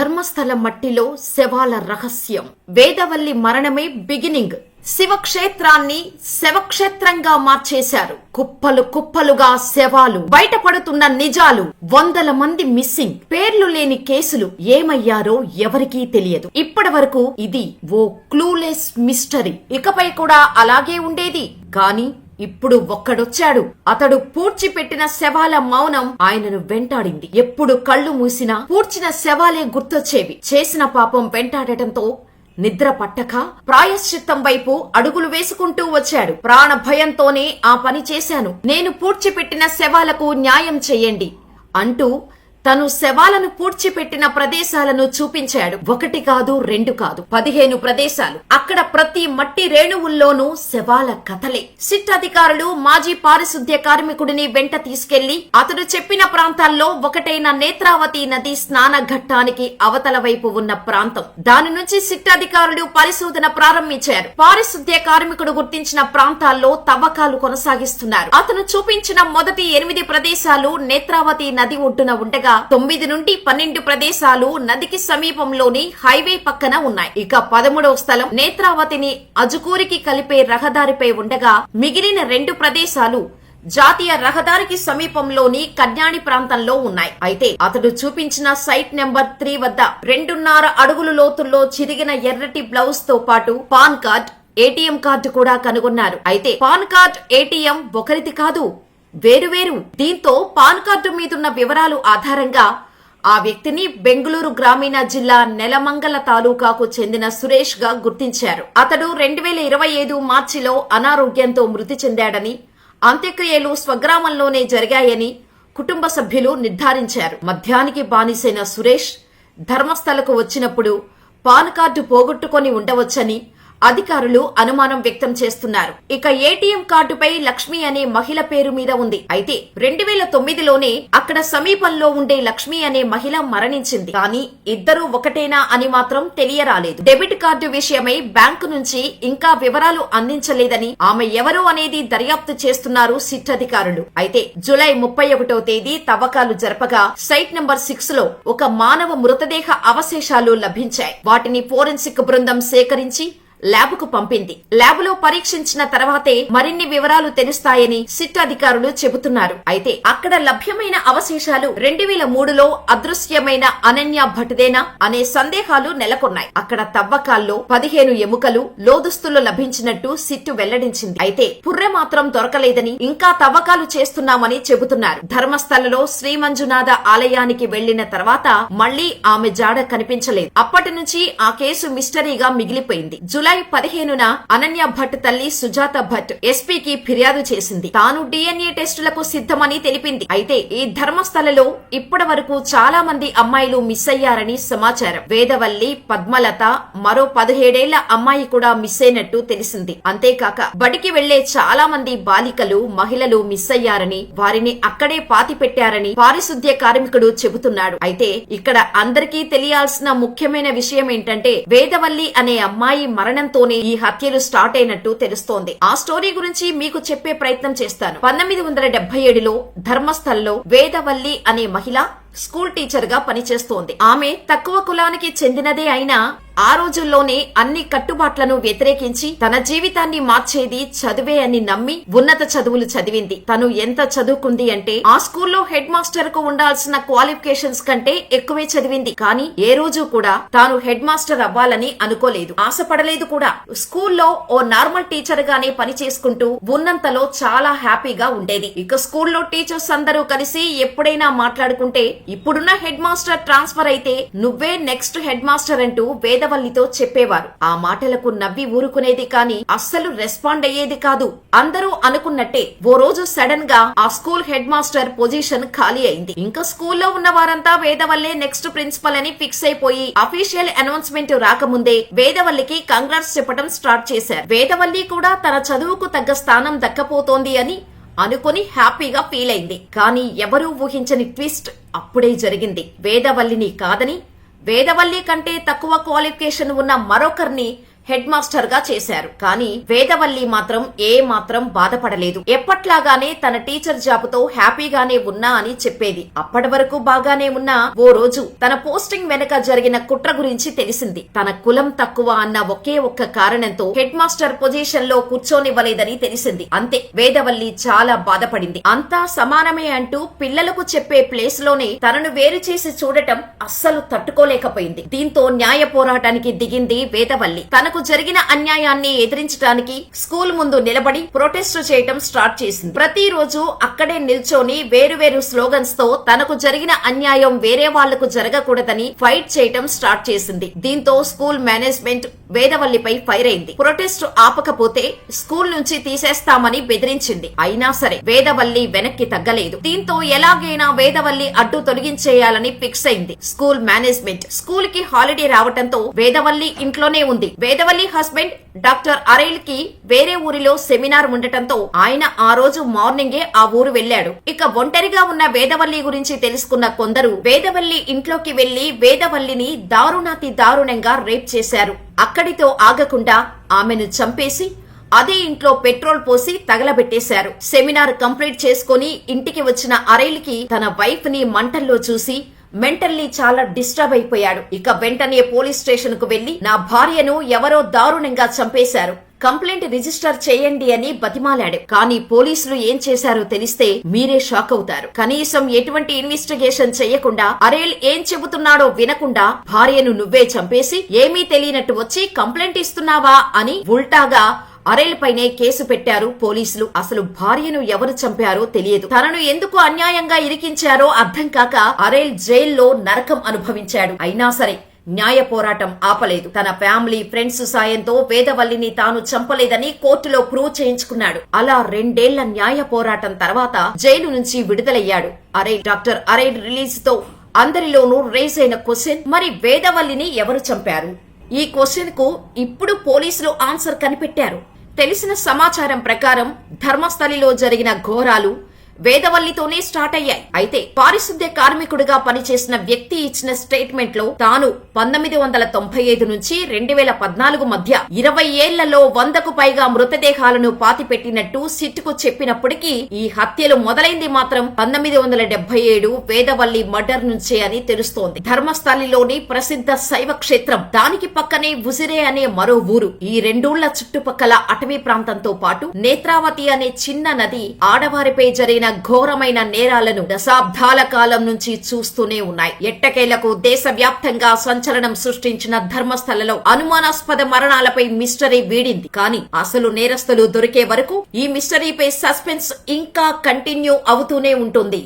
ధర్మస్థల మట్టిలో శవాల రహస్యం. వేదవల్లి మరణమే బిగినింగ్. శివక్షేత్రాన్ని శవక్షేత్రంగా మార్చేశారు. కుప్పలు కుప్పలుగా శవాలు. బయటపడుతున్న నిజాలు. వందల మంది మిస్సింగ్. పేర్లు లేని కేసులు. ఏమయ్యారో ఎవరికీ తెలియదు. ఇప్పటి వరకు ఇది ఓ క్లూలెస్ మిస్టరీ. ఇకపై కూడా అలాగే ఉండేది. కానీ ఇప్పుడు ఒక్కడొచ్చాడు. అతడు పూడ్చిపెట్టిన శవాల మౌనం ఆయనను వెంటాడింది. ఎప్పుడు కళ్ళు మూసినా పూడ్చిన శవాలే గుర్తొచ్చేవి. చేసిన పాపం వెంటాడటంతో నిద్ర పట్టక ప్రాయశ్చిత్తం వైపు అడుగులు వేసుకుంటూ వచ్చాడు. ప్రాణ భయంతోనే ఆ పని చేశాను. నేను పూడ్చిపెట్టిన శవాలకు న్యాయం చెయ్యండి అంటూ తను శవాలను పూడ్చిపెట్టిన ప్రదేశాలను చూపించాడు. ఒకటి కాదు, రెండు కాదు, 15 ప్రదేశాలు. అక్కడ ప్రతి మట్టి రేణువుల్లోనూ శవాల కథలే. సిట్ అధికారులు మాజీ పారిశుద్ధ్య కార్మికుడిని వెంట తీసుకెళ్లి అతడు చెప్పిన ప్రాంతాల్లో ఒకటైన నేత్రావతి నది స్నాన ఘట్టానికి అవతల వైపు ఉన్న ప్రాంతం. దాని నుంచి సిట్ అధికారులు పరిశోధన ప్రారంభించారు. పారిశుద్ధ్య కార్మికుడు గుర్తించిన ప్రాంతాల్లో తవ్వకాలు కొనసాగిస్తున్నారు. అతను చూపించిన మొదటి 8 ప్రదేశాలు నేత్రావతి నది ఒడ్డున ఉండగా 9 నుండి 12 ప్రదేశాలు నదికి సమీపంలోని హైవే పక్కన ఉన్నాయి. ఇక 13వ స్థలం నేత్రావతిని అజుకూరికి కలిపే రహదారిపై ఉండగా మిగిలిన 2 ప్రదేశాలు జాతీయ రహదారికి సమీపంలోని కన్యాణి ప్రాంతంలో ఉన్నాయి. అయితే అతడు చూపించిన సైట్ నెంబర్ 3 వద్ద 2.5 అడుగుల లోతుల్లో చిరిగిన ఎర్రటి బ్లౌజ్ తో పాటు పాన్ కార్డ్, ఏటీఎం కార్డు కూడా కనుగొన్నారు. అయితే పాన్ కార్డ్, ఏటీఎం ఒకరిది కాదు, వేరువేరు. దీంతో పాన్ కార్డు మీదున్న వివరాలు ఆధారంగా ఆ వ్యక్తిని బెంగళూరు గ్రామీణ జిల్లా నెలమంగల తాలూకాకు చెందిన సురేష్ గా గుర్తించారు. అతడు 2025 మార్చిలో అనారోగ్యంతో మృతి చెందాడని, అంత్యక్రియలు స్వగ్రామంలోనే జరిగాయని కుటుంబ సభ్యులు నిర్ధారించారు. మద్యానికి బానిసైన సురేష్ ధర్మస్థలకు వచ్చినప్పుడు పాన్ కార్డు పోగొట్టుకొని ఉండవచ్చని అధికారులు అనుమానం వ్యక్తం చేస్తున్నారు. ఇక ఏటీఎం కార్డుపై లక్ష్మి అనే మహిళ పేరు మీద ఉంది. అయితే 2009లోనే అక్కడ సమీపంలో ఉండే లక్ష్మి అనే మహిళ మరణించింది. కానీ ఇద్దరూ ఒకటేనా అని మాత్రం తెలియరాలేదు. డెబిట్ కార్డు విషయమై బ్యాంకు నుంచి ఇంకా వివరాలు అందించలేదని, ఆమె ఎవరు అనేది దర్యాప్తు చేస్తున్నారు సిట్ అధికారులు. అయితే జూలై 31వ తేదీ తవ్వకాలు జరపగా సైట్ నెంబర్ 6 లో ఒక మానవ మృతదేహ అవశేషాలు లభించాయి. వాటిని ఫోరెన్సిక్ బృందం సేకరించి ల్యాబ్కు పంపింది. ల్యాబ్లో పరీక్షించిన తర్వాతే మరిన్ని వివరాలు తెలుస్తాయని సిట్ అధికారులు చెబుతున్నారు. అయితే అక్కడ లభ్యమైన అవశేషాలు 2003లో అదృశ్యమైన అనన్య భట్దేనా అనే సందేహాలు నెలకొన్నాయి. అక్కడ తవ్వకాల్లో 15 ఎముకలు, లోదుస్తులు లభించినట్టు సిట్టు వెల్లడించింది. అయితే పుర్రె మాత్రం దొరకలేదని, ఇంకా తవ్వకాలు చేస్తున్నామని చెబుతున్నారు. ధర్మస్థలలో శ్రీ మంజునాథ ఆలయానికి వెళ్లిన తర్వాత మళ్లీ ఆమె జాడ కనిపించలేదు. అప్పటి నుంచి ఆ కేసు మిస్టరీగా మిగిలిపోయింది. జూలై 15న అనన్య భట్ తల్లి సుజాత భట్ ఎస్పీకి ఫిర్యాదు చేసింది. తాను డిఎన్ఏ టెస్టులకు సిద్ధమని తెలిపింది. అయితే ఈ ధర్మస్థలలో ఇప్పటి వరకు చాలా మంది అమ్మాయిలు మిస్ అయ్యారని సమాచారం. వేదవల్లి, పద్మలత, మరో 17 ఏళ్ల అమ్మాయి కూడా మిస్ అయినట్టు తెలిసింది. అంతేకాక బడికి వెళ్లే చాలా మంది బాలికలు, మహిళలు మిస్ అయ్యారని, వారిని అక్కడే పాతి పెట్టారని పారిశుద్ధ్య కార్మికుడు చెబుతున్నాడు. అయితే ఇక్కడ అందరికీ తెలియాల్సిన ముఖ్యమైన విషయం ఏంటంటే, వేదవల్లి అనే అమ్మాయి మరణంతోనే ఈ హత్యలు స్టార్ట్ అయినట్టు తెలుస్తోంది. ఆ స్టోరీ గురించి మీకు చెప్పే ప్రయత్నం చేస్తాను. 1977లో ధర్మస్థల్లో వేదవల్లి అనే మహిళ స్కూల్ టీచర్ గా పనిచేస్తోంది. ఆమె తక్కువ కులానికి చెందినదే అయినా ఆ రోజుల్లోనే అన్ని కట్టుబాట్లను వ్యతిరేకించి తన జీవితాన్ని మార్చేది చదువే అని నమ్మి ఉన్నత చదువులు చదివింది. తను ఎంత చదువుకుంది అంటే ఆ స్కూల్లో హెడ్ మాస్టర్ కు ఉండాల్సిన క్వాలిఫికేషన్స్ కంటే ఎక్కువే చదివింది. కానీ ఏ రోజు కూడా తాను హెడ్ మాస్టర్ అవ్వాలని అనుకోలేదు, ఆశపడలేదు కూడా. స్కూల్లో ఓ నార్మల్ టీచర్ గానే పని చేసుకుంటూ ఉన్నంతలో చాలా హ్యాపీగా ఉండేది. ఇక స్కూల్లో టీచర్స్ అందరూ కలిసి ఎప్పుడైనా మాట్లాడుకుంటే, ఇప్పుడున్న హెడ్ మాస్టర్ ట్రాన్స్ఫర్ అయితే నువ్వే నెక్స్ట్ హెడ్ మాస్టర్ అంటూ వేదవల్లితో చెప్పేవారు. ఆ మాటలకు నవ్వి ఊరుకునేది కానీ అస్సలు రెస్పాండ్ అయ్యేది కాదు. అందరూ అనుకున్నట్టే ఓ రోజు సడన్ గా ఆ స్కూల్ హెడ్ మాస్టర్ పొజిషన్ ఖాళీ అయింది. ఇంకా స్కూల్లో ఉన్న వారంతా వేదవల్లే నెక్స్ట్ ప్రిన్సిపల్ అని ఫిక్స్ అయిపోయి అఫీషియల్ అనౌన్స్మెంట్ రాకముందే వేదవల్లికి కంగ్రాట్స్ చెప్పడం స్టార్ట్ చేశారు. వేదవల్లి కూడా తన చదువుకు తగ్గ స్థానం దక్కపోతోంది అని అనుకుని హ్యాపీగా ఫీల్ అయింది. కానీ ఎవరూ ఊహించని ట్విస్ట్ అప్పుడే జరిగింది. వేదవల్లిని కాదని, వేదవల్లి కంటే తక్కువ క్వాలిఫికేషన్ ఉన్న మరొకరిని హెడ్ మాస్టర్ గా చేశారు. కానీ వేదవల్లి మాత్రం మాత్రం బాధపడలేదు. ఎప్పట్లాగానే తన టీచర్ జాబ్ తో హ్యాపీగానే ఉన్నా అని చెప్పేది. అప్పటి వరకు బాగానే ఉన్నా ఓ రోజు తన పోస్టింగ్ వెనక జరిగిన కుట్ర గురించి తెలిసింది. తన కులం తక్కువ అన్న ఒకే ఒక్క కారణంతో హెడ్ మాస్టర్ పొజిషన్ లో కూర్చోనివ్వలేదని తెలిసింది. అంతే, వేదవల్లి చాలా బాధపడింది. అంతా సమానమే అంటూ పిల్లలకు చెప్పే ప్లేస్ లోనే తనను వేరు చేసి చూడటం అస్సలు తట్టుకోలేకపోయింది. దీంతో న్యాయ పోరాటానికి దిగింది వేదవల్లి. తనకు జరిగిన అన్యాయాన్ని ఎదిరించడానికి స్కూల్ ముందు నిలబడి ప్రొటెస్ట్ చేయటం స్టార్ట్ చేసింది. ప్రతిరోజు అక్కడే నిల్చొని వేరువేరు స్లోగన్స్ తో తనకు జరిగిన అన్యాయం వేరే వాళ్లకు జరగకూడదని ఫైట్ చేయటం స్టార్ట్ చేసింది. దీంతో స్కూల్ మేనేజ్మెంట్ వేదవల్లిపై ఫైర్ అయింది. ప్రొటెస్ట్ ఆపకపోతే స్కూల్ నుంచి తీసేస్తామని బెదిరించింది. అయినా సరే వేదవల్లి వెనక్కి తగ్గలేదు. దీంతో ఎలాగైనా వేదవల్లి అడ్డు తొలగించేయాలని ఫిక్స్ అయింది స్కూల్ మేనేజ్మెంట్. స్కూల్ కి హాలిడే రావటంతో వేదవల్లి ఇంట్లోనే ఉంది. వేదవల్లి హస్బెండ్ డాక్టర్ అరైల్ కి వేరే ఊరిలో సెమినార్ ఉండటంతో ఆయన ఆ రోజు మార్నింగే ఆ ఊరు వెళ్లాడు. ఇక ఒంటరిగా ఉన్న వేదవల్లి గురించి తెలుసుకున్న కొందరు వేదవల్లి ఇంట్లోకి వెళ్లి వేదవల్లిని దారుణాతి దారుణంగా రేప్ చేశారు. అక్కడితో ఆగకుండా ఆమెను చంపేసి అదే ఇంట్లో పెట్రోల్ పోసి తగలబెట్టేశారు. సెమినార్ కంప్లీట్ చేసుకుని ఇంటికి వచ్చిన అరైల్ కి తన వైఫ్ ని మంటల్లో చూసి మెంటల్లీ చాలా డిస్టర్బ్ అయిపోయాడు. ఇక వెంటనే పోలీస్ స్టేషన్ కు వెళ్లి నా భార్యను ఎవరో దారుణంగా చంపేశారు, కంప్లైంట్ రిజిస్టర్ చేయండి అని బతిమాలాడు. కానీ పోలీసులు ఏం చేశారో తెలిస్తే మీరే షాక్ అవుతారు. కనీసం ఎటువంటి ఇన్వెస్టిగేషన్ చేయకుండా అరేల్ ఏం చెబుతున్నాడో వినకుండా భార్యను నువ్వే చంపేసి ఏమీ తెలియనట్టు వచ్చి కంప్లైంట్ ఇస్తున్నావా అని ఉల్టాగా అరేల్ పైనే కేసు పెట్టారు పోలీసులు. అసలు భార్యను ఎవరు చంపారో తెలియదు. తనను ఎందుకు అన్యాయంగా ఇరికించారో అర్థం కాక అరేల్ జైల్లో నరకం అనుభవించాడు. అయినా సరే న్యాయ పోరాటం ఆపలేదు. తన ఫ్యామిలీ ఫ్రెండ్స్ సాయంతో వేదవల్లిని తాను చంపలేదని కోర్టులో ప్రూవ్ చేయించుకున్నాడు. అలా 2 ఏళ్ల న్యాయ పోరాటం తర్వాత జైలు నుంచి విడుదలయ్యాడు అరేల్. డాక్టర్ అరేల్ రిలీజ్ తో అందరిలోనూ రేస్ అయిన క్వశ్చన్, మరి వేదవల్లిని ఎవరు చంపారు? ఈ క్వశ్చన్ కు ఇప్పుడు పోలీసులు ఆన్సర్ కనిపెట్టారు. తెలిసిన సమాచారం ప్రకారం ధర్మస్థలిలో జరిగిన ఘోరాలు వేదవల్లితోనే స్టార్ట్ అయ్యాయి. అయితే పారిశుద్ధ్య కార్మికుడిగా పనిచేసిన వ్యక్తి ఇచ్చిన స్టేట్మెంట్ లో తాను 1995 నుంచి 2014 మధ్య 20 ఏళ్లలో 100కు పైగా మృతదేహాలను పాతిపెట్టినట్టు సిట్ కు చెప్పినప్పటికీ ఈ హత్యలు మొదలైంది మాత్రం 1977 వేదవల్లి మర్డర్ నుంచే అని తెలుస్తోంది. ధర్మస్థలిలోని ప్రసిద్ధ శైవ క్షేత్రం, దానికి పక్కనే ఉసిరే అనే మరో ఊరు, ఈ 2 ఊళ్ల చుట్టుపక్కల అటవీ ప్రాంతంతో పాటు నేత్రావతి అనే చిన్న నది ఆడవారిపై జరిగిన ఘోరమైన నేరాలను దశాబ్దాల కాలం నుంచి చూస్తూనే ఉన్నాయి. ఎట్టకేలకు దేశవ్యాప్తంగా సంచలనం సృష్టించిన ధర్మస్థలలో అనుమానాస్పద మరణాలపై మిస్టరీ వీడింది. కానీ అసలు నేరస్తులు దొరికే వరకు ఈ మిస్టరీపై సస్పెన్స్ ఇంకా కంటిన్యూ అవుతూనే ఉంటుంది.